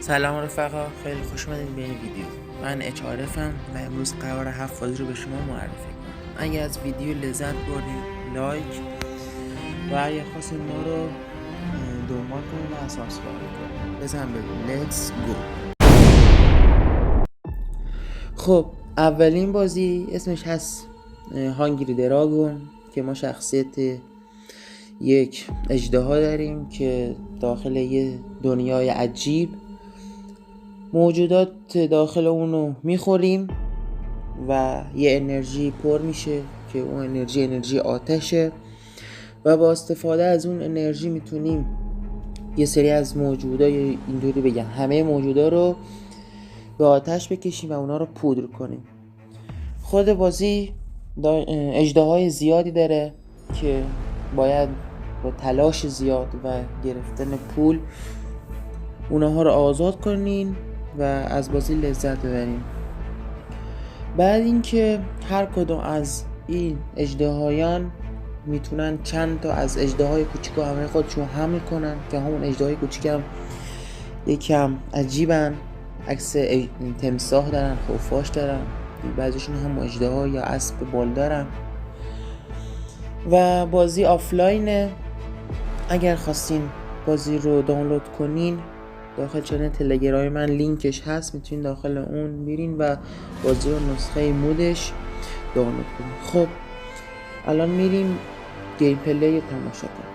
سلام رفقا، خیلی خوش اومدین به این ویدیو. من اچارفم و امروز قرار 7 بازی رو به شما معرفی کنم. اگه از ویدیو لذت بردین لایک و اگه خواستین ما رو دنبال کنین و سابسکرایب کنین. بزن بریم، let's go. خب اولین بازی اسمش هست هانگری دراگون که ما شخصیت یک اژدها داریم که داخل یه دنیای عجیب موجودات داخل اونو میخوریم و یه انرژی پر میشه که اون انرژی آتشه و با استفاده از اون انرژی میتونیم یه سری از موجودا، اینطوری بگم همه موجودا رو به آتش بکشیم و اونا رو پودر کنیم. خود بازی اژدهای زیادی داره که باید با تلاش زیاد و گرفتن پول اونها رو آزاد کنین و از بازی لذت ببریم. بعد اینکه هر کدوم از این اژدهایان میتونن چند تا از اژدهای کوچیک و همراه خودشون حمل کنن که همون اژدهای کوچیک هم یکم عجیبن، عکس تمساح دارن، خفاش دارن، بعضیشون هم اژدها یا اسب بال دارن و بازی آفلاینه. اگر خواستین بازی رو دانلود کنین داخل چنل تلگرام من لینکش هست، میتونین داخل اون میرین و بازی رو نسخه مودش دانلود کنین. خب الان میریم گیم پلی تماشا کنیم.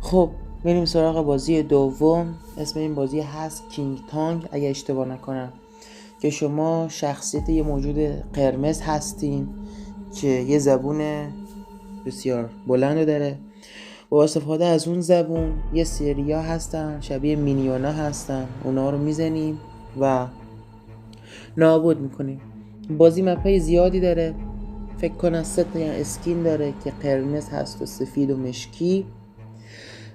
خب بریم سراغ بازی دوم. اسم این بازی هست کینگ تانگ اگه اشتباه نکنم، که شما شخصیت یه موجود قرمز هستین که یه زبون بسیار بلند داره. با استفاده از اون زبون یه سریا هستن شبیه مینیونا هستن، اونا رو میزنیم و نابود میکنیم. بازی مپای زیادی داره، فکر کنم 3 تا اسکین داره که قرمز هست و سفید و مشکی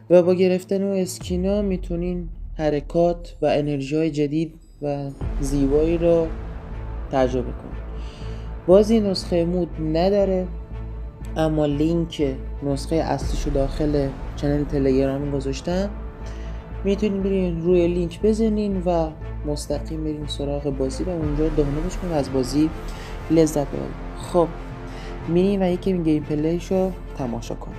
و با گرفتن اون اسکینا میتونین حرکات و انرژی های جدید و زیبایی رو تجربه کنین. بازی نسخه مود نداره، اما لینک نسخه اصلیشو داخل چنل تلگرامی گذاشتم، میتونین برین روی لینک بزنین و مستقیم برین سراغ بازی و اونجا دانلودش کنین و از بازی لذت ببرین. خب میریم و یکی گیم پلیشو تماشا کنیم.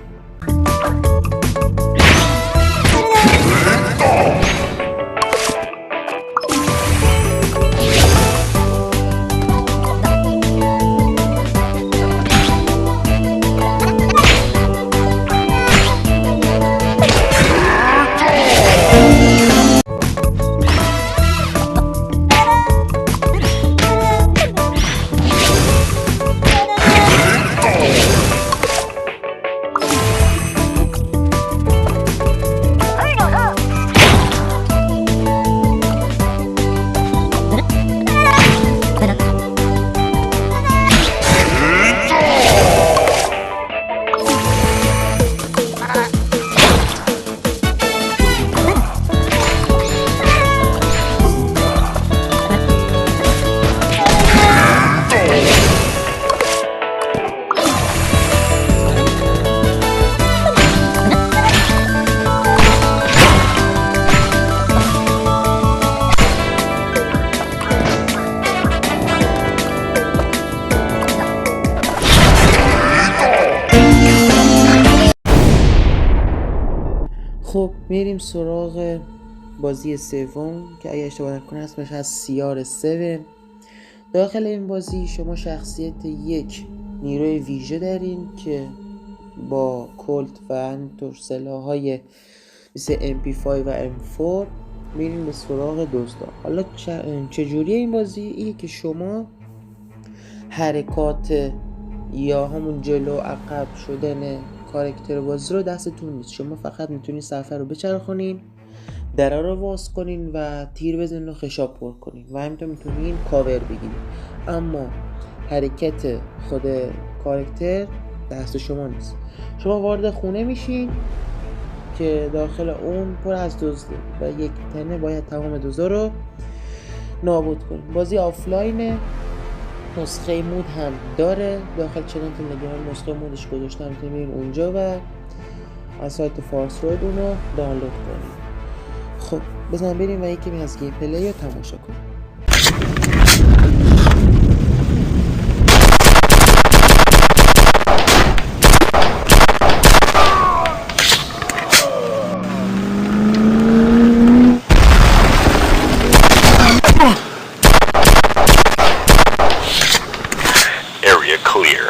خب میریم سراغ بازی سوم که اگه اشتباه نکنم اسمش از CR7. داخل این بازی شما شخصیت یک نیروی ویژه دارین که با کلت و همینطور سلاح‌های مثل MP5 و M4 میرین به سراغ دزدا. حالا چجوریه این بازی؟ اینه که شما حرکات یا همون جلو عقب شدن کاراکتر بازی رو دستتون نیست. شما فقط میتونین صفحه رو بچرخونین، درا رو باز کنین و تیر بزنین و خشاب پر کنین و همینطور میتونین کاور بگیرین. اما حرکت خود کاراکتر دست شما نیست. شما وارد خونه میشین که داخل اون پر از دزده و یک تنه باید تمام دزدا رو نابود کنین. بازی آفلاینه، نسخه مود هم داره. داخل چنل تلگرام نسخه مودش گذاشتم، میتونین اونجا و از سایت فارس رود اونو دانلود کنید. خب بزن بریم و یکی از گیم پلی رو تماشا کنیم. Area clear.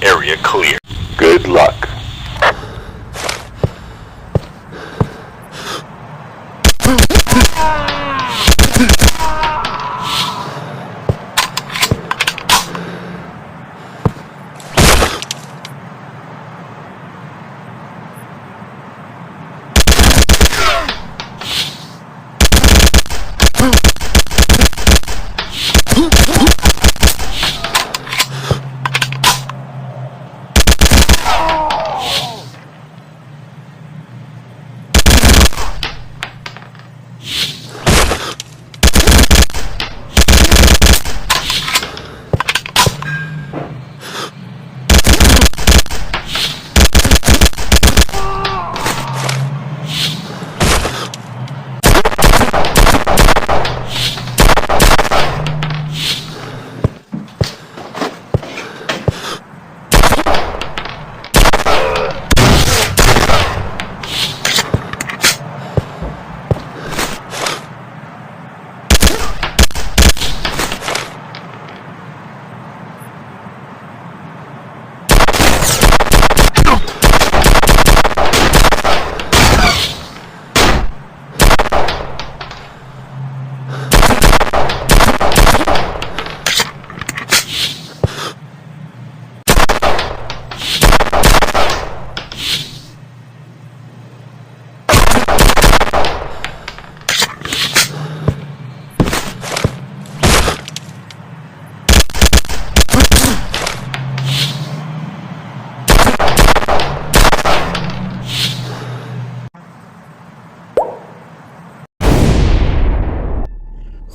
Area clear. Good luck.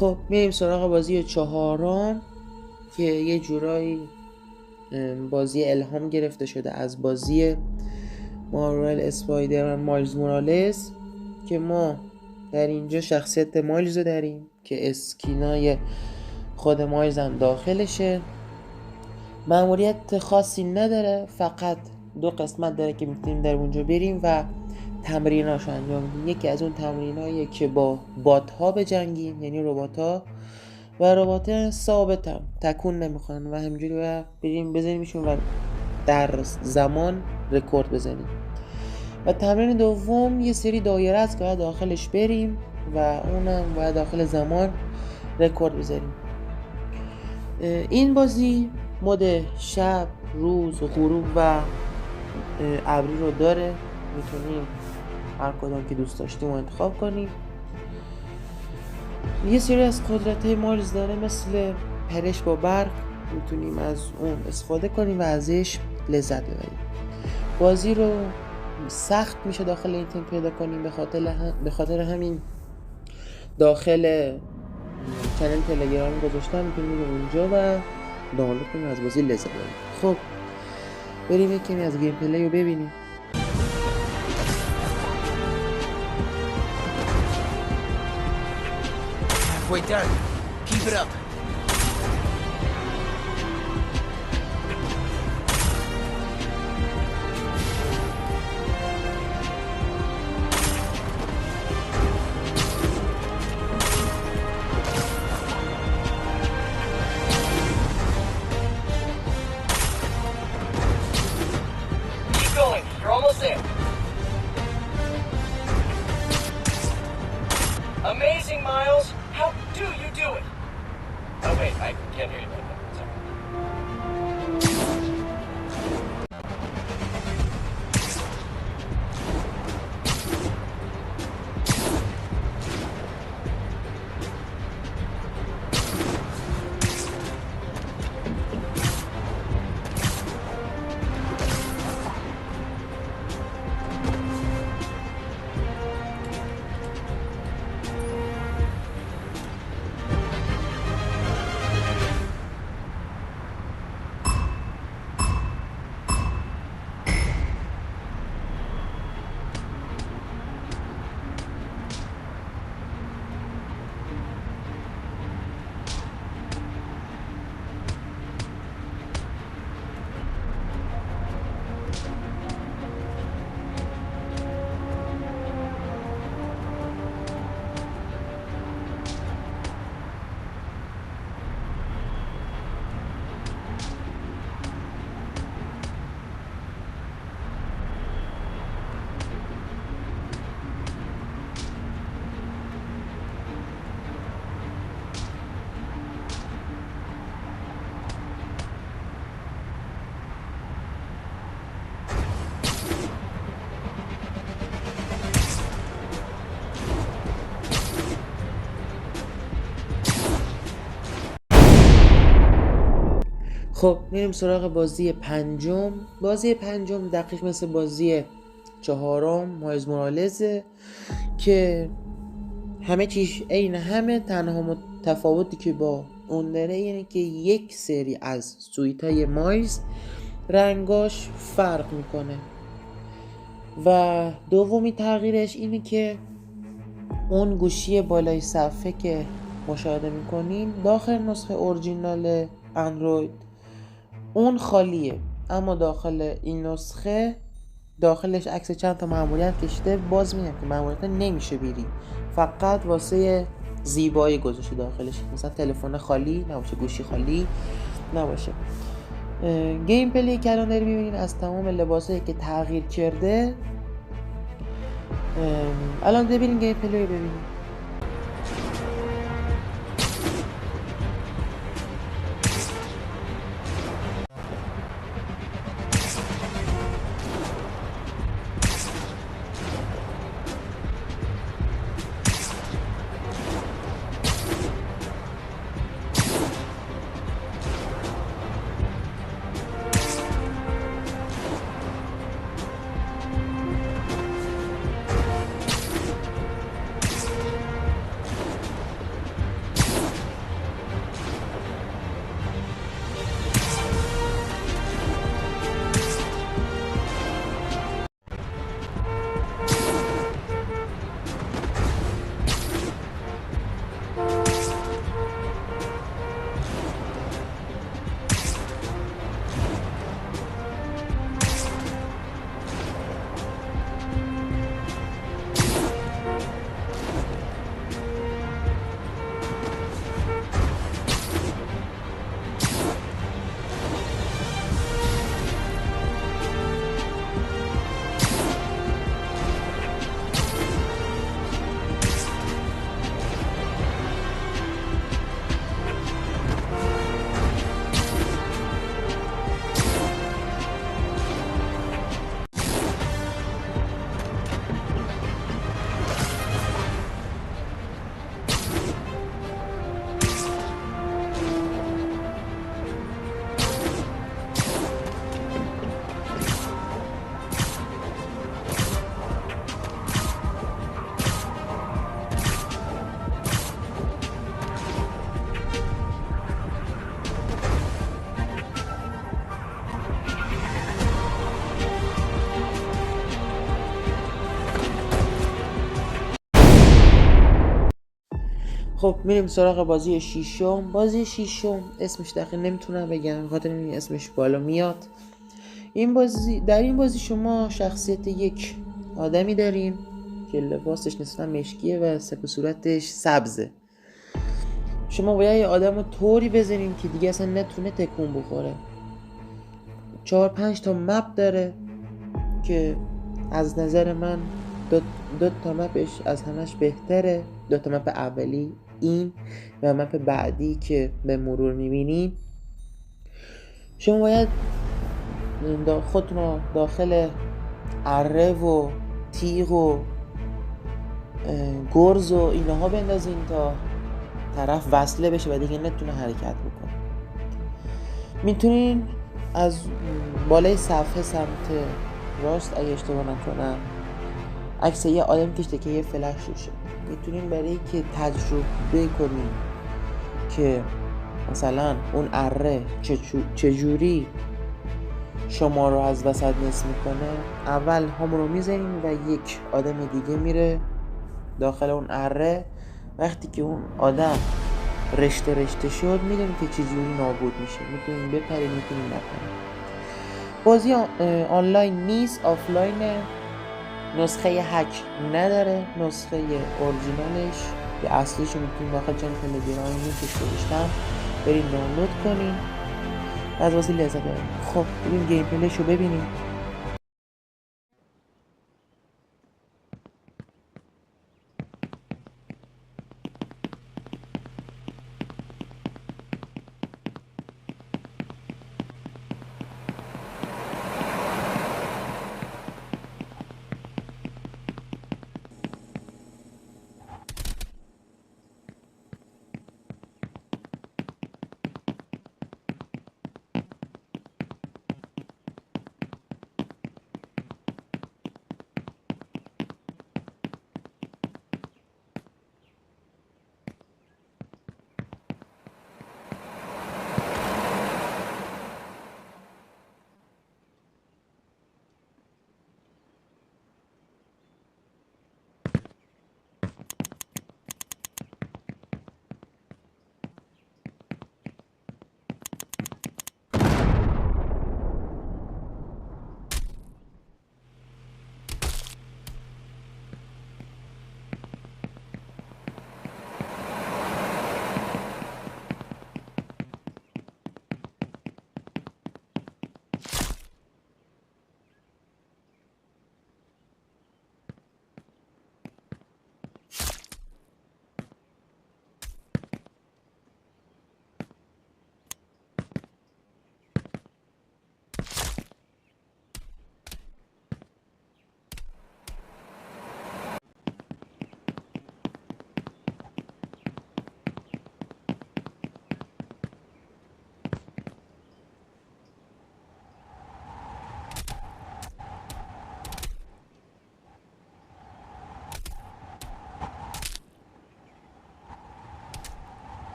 خب میریم سراغ بازی چهارم که یه جورایی بازی الهام گرفته شده از بازی مارول اسپایدرمن مایلز مورالز که ما در اینجا شخصیت مایلز رو داریم که اسکینای خود مایلز هم داخلشه. مأموریت خاصی نداره، فقط 2 قسمت داره که میتونیم در اونجا بریم و تمریناشو انجام بدیم. یکی از اون تمریناییه که با بات ها بجنگیم، یعنی ربات ها، و ربات ها ثابت هم تکون نمیخوان و همینجوری بریم بزنیمشون و در زمان رکورد بزنیم. و تمرین دوم یه سری دایره است که باید داخلش بریم و اونم باید داخل زمان رکورد بزنیم. این بازی مود شب، روز، غروب و ابری رو داره، میتونیم هر کدام که دوست داشتیم رو انتخاب کنیم. یه سری از قدرت‌های مایلز داره مثل پرش با برق، میتونیم از اون استفاده کنیم و ازش لذت ببریم. بازی رو سخت میشه داخل این تیم پیدا کنیم، به خاطر همین داخل چنل تلگرام گذاشتم، میتونیم اونجا و دانلود کنیم از بازی لذت ببریم. خب بریم یک کمی از گیم پلی رو ببینیم. Halfway done. Keep it up. Keep going. You're almost there. Amazing, Miles. How do you do it? Oh, wait, I can't hear you right now. Sorry. خب میریم سراغ بازی پنجم. بازی پنجم دقیق مثل بازی چهارم مایلز مورالزه که همه چیش عین همه، تنها تفاوتی که با اون داره اینه که یک سری از سویتای مایلز رنگاش فرق میکنه و دومی تغییرش اینه که اون گوشی بالای صفحه که مشاهده میکنین داخل نسخه اورجینال اندروید اون خالیه، اما داخل این نسخه داخلش عکس چند تا مأموریت کشیده. باز میگم که مأموریت نمیشه بیری، فقط واسه زیبایی گذاشته داخلش، مثلا تلفن خالی نباشه، گوشی خالی نباشه. گیم پلی که الان داری میبینین از تمام لباسایی که تغییر کرده. الان ببینین گیم پلی رو ببینین. خب میریم سراغ بازی ششم. بازی ششم اسمش دقیق نمیتونم بگم خاطر این اسمش بالا میاد. در این بازی شما شخصیت یک آدمی دارین که لباسش نسبتا مشکیه و سک و صورتش سبزه. شما باید یه آدم رو طوری بزنین که دیگه اصلا نتونه تکون بخوره. 4-5 تا مپ داره که از نظر من دو تا مپش از همش بهتره. 2 تا مپ اولی این و مپ بعدی که به مرور میبینیم. شما باید خودتون رو داخل اره و تیغ و گرز و اینها بندازین تا طرف وصله بشه و دیگه نتونه حرکت بکنه. میتونین از بالای صفحه سمت راست اگه اشتباه نکنم عکس یه آدم کشته که یه فلش روشه. میتونین برای که تجربه کنین که مثلا اون اره چجوری شما رو از وسط نصف میکنه، اول هم رو میزنین و یک آدم دیگه میره داخل اون اره. وقتی که اون آدم رشته شد میدونیم که چجوری نابود میشه. میتونین بپرین میتونین نپرین. بازی آنلاین نیست، آفلاینه. نسخه هک نداره. نسخه اورجینالش یا اصلیش رو میتونین داخل چند تلگرامی که گذاشتم برین دانلود کنین. از بازی لذت ببرین. خب بریم گیم پلیش رو ببینیم.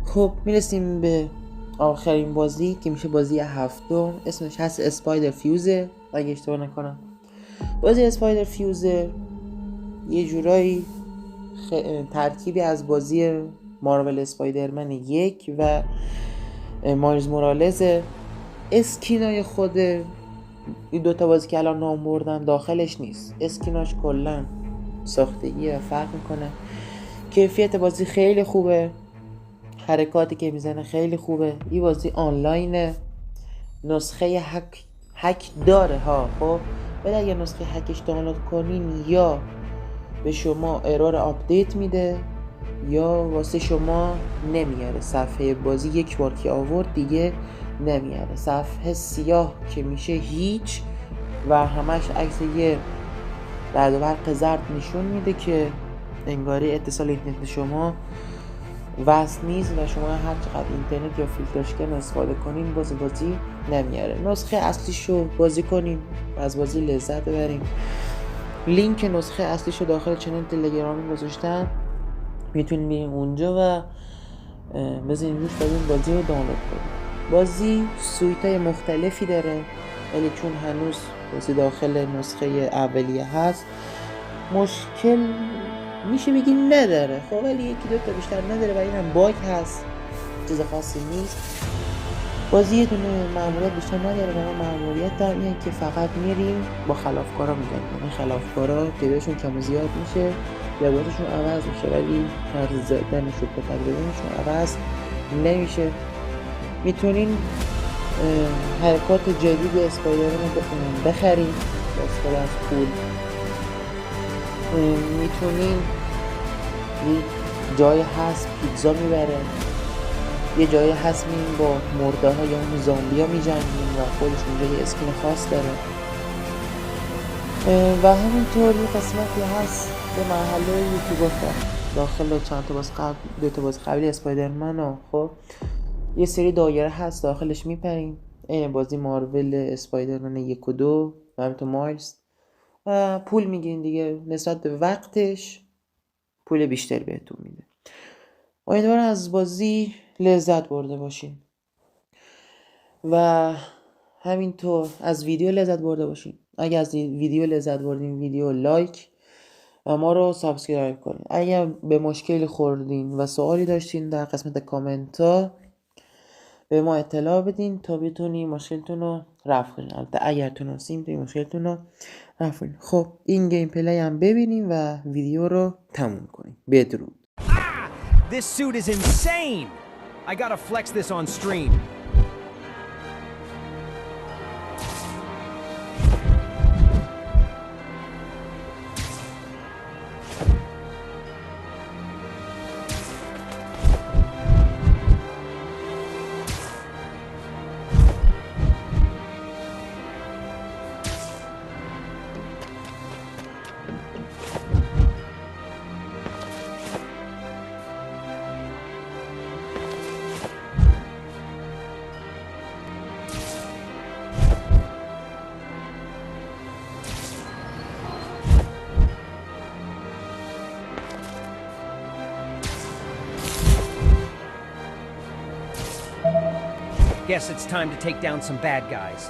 خب میرسیم به آخرین بازی که میشه بازی هفتم. اسمش هست اسپایدر فیوزر اگه اشتباه نکنم. بازی اسپایدر فیوزر یه جورایی ترکیبی از بازی مارول اسپایدرمن 1 و مایلز مورالزه اسکینای خود این دوتا بازی که الان نام بردم داخلش نیست. اسکیناش کلا ساختگی و فرق میکنه. کیفیت بازی خیلی خوبه، حرکاتی که میزنه خیلی خوبه. این بازی آنلاینه، نسخه هک داره ها. خب ولی اگه نسخه هکش دانلود کنین یا به شما ارور آپدیت میده یا واسه شما نمیاره. صفحه بازی یک بار که آورد دیگه نمیاره. صفحه سیاه که میشه هیچ و همش عکس یه رعد و برق زرد نشون میده که انگاری اتصال اینترنت شما وصل نیست و شما هر چقدر اینترنت یا فیلترشکن استفاده کنین بازی نمیاره. نسخه اصلیشو بازی کنیم و از بازی لذت ببریم. لینک نسخه اصلیشو داخل چنل تلگرامی گذاشتم، میتونید بریم اونجا و بزنید روش و این بازی رو دانلود کنید. بازی سویتای مختلفی داره ولی چون هنوز بازی داخل نسخه اولیه هست مشکل میشه بگی نداره. خب ولی یکی دو تا بیشتر نداره و اینم باگ هست، چیز خاصی نیست. بازی یه دونه مأموریت بیشتر نداره و ما مأموریت داریم اینه که فقط میریم با خلافکارا میجنگیم. این خلافکارا تعدادشون کم و زیاد میشه، لباسشون عوض میشه ولی طرز زدنشون و تقریبانشون عوض نمیشه. میتونین حرکات جدید اسپایدرمن رو بخرین با استفاده از پول. میتونین یه جای هست پیتزا میبره، یه جایی هست میریم با مرده ها یا اون زامبی ها میجنگیم و خودش اونجا یه اسکین خاص داره. و همینطور یه قسمتی هست به محله یکی گفتم داخل چند تا باز قبل دو تا باز قبلی اسپایدرمن ها. خب یه سری دایره هست داخلش میپریم، این بازی مارول اسپایدرمن 1 و 2 و همینطور مایلز و پول میگیرین دیگه. نسبت به وقتش پول بیشتر بهتون میده. امیدوارم از بازی لذت برده باشین و همینطور از ویدیو لذت برده باشین. اگه از ویدیو لذت بردین ویدیو لایک و ما رو سابسکرایب کنین. اگه به مشکلی خوردین و سوالی داشتین در قسمت کامنت ها به ما اطلاع بدین تا بتونیم مشکلتون رو رفع کنیم. البته اگر تونستیم میتونیم مشکلتون رو رفع کنیم. خب این گیم پلی هم ببینیم و ویدیو رو تموم کنیم. بدرود. This suit is insane! I gotta flex this on stream. Guess it's time to take down some bad guys.